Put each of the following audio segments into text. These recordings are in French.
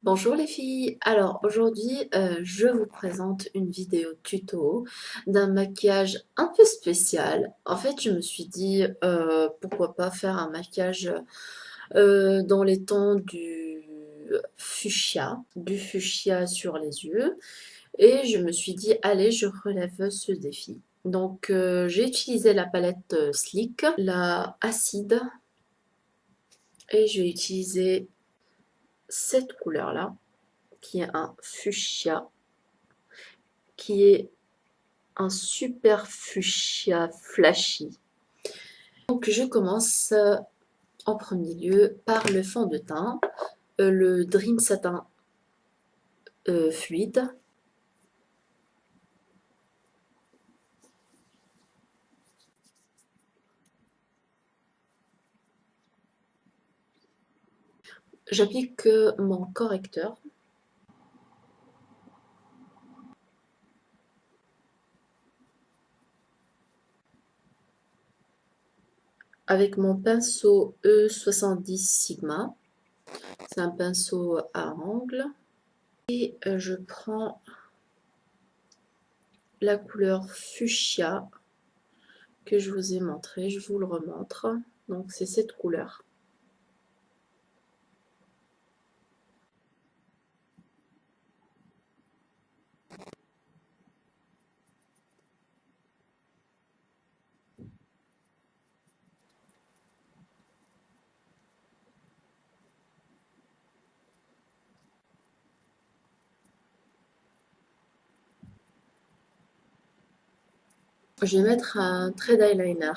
Bonjour les filles, alors aujourd'hui je vous présente une vidéo tuto d'un maquillage un peu spécial. En fait je me suis dit pourquoi pas faire un maquillage dans les tons du fuchsia sur les yeux, et je me suis dit allez, je relève ce défi. Donc j'ai utilisé la palette Sleek, la acide, et je vais utiliser cette couleur là qui est un fuchsia, qui est un super fuchsia flashy. Donc je commence en premier lieu par le fond de teint, le Dream Satin fluide. J'applique mon correcteur avec mon pinceau E70 Sigma. C'est un pinceau à angle. Et je prends la couleur fuchsia que je vous ai montré, je vous le remontre. Donc c'est cette couleur. Je vais mettre un trait d'eyeliner.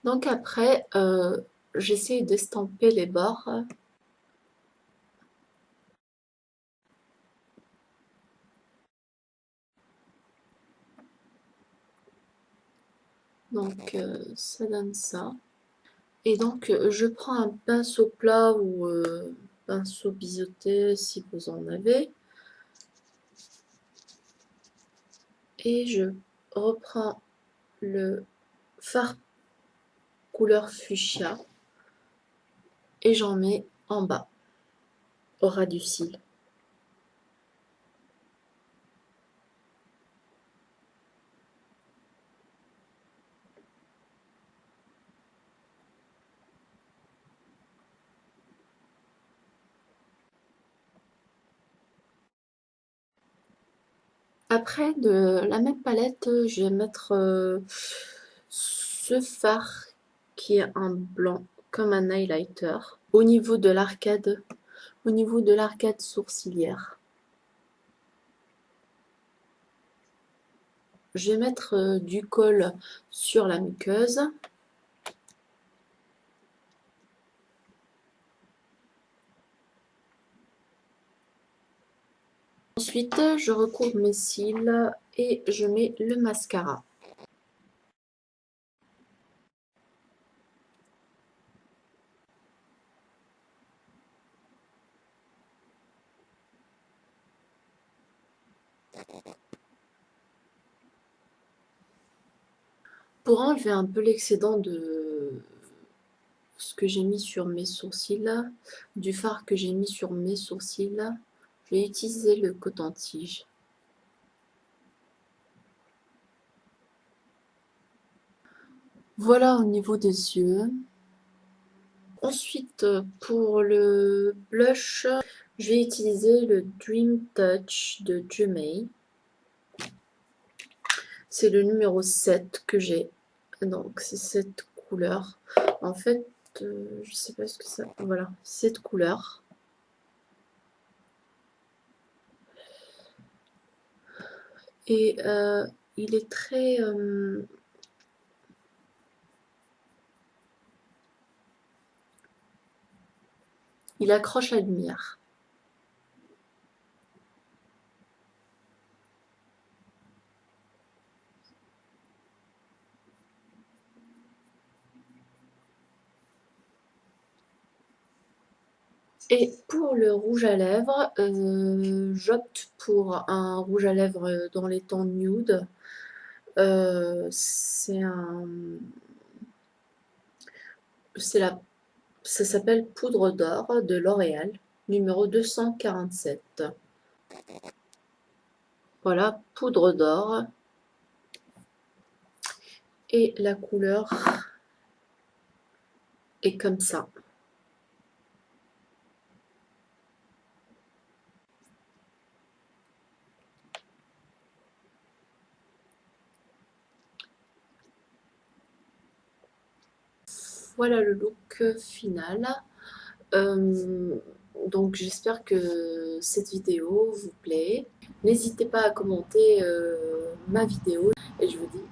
Donc après, j'essaie d'estomper les bords. Donc ça donne ça. Et donc je prends un pinceau plat ou pinceau biseauté si vous en avez. Et je reprends le fard couleur fuchsia et j'en mets en bas, au ras du cil. Après, de la même palette, je vais mettre ce fard qui est un blanc comme un highlighter au niveau de l'arcade sourcilière. Je vais mettre du colle sur la muqueuse. Ensuite, je recouvre mes cils et je mets le mascara. Pour enlever un peu l'excédent de ce que j'ai mis sur mes sourcils, du fard que j'ai mis sur mes sourcils, je vais utiliser le coton-tige. Voilà au niveau des yeux. Ensuite, pour le blush, je vais utiliser le Dream Touch de Jumeirah. C'est le numéro 7 que j'ai. Donc c'est cette couleur. En fait, je sais pas ce que ça... Voilà, cette couleur. Et il est très... il accroche la lumière. Et pour le rouge à lèvres, j'opte pour un rouge à lèvres dans les tons nude. C'est un... C'est la... Ça s'appelle Poudre d'or de L'Oréal, numéro 247. Voilà, poudre d'or. Et la couleur est comme ça. Voilà le look final. Euh, donc j'espère que cette vidéo vous plaît. N'hésitez pas à commenter ma vidéo et je vous dis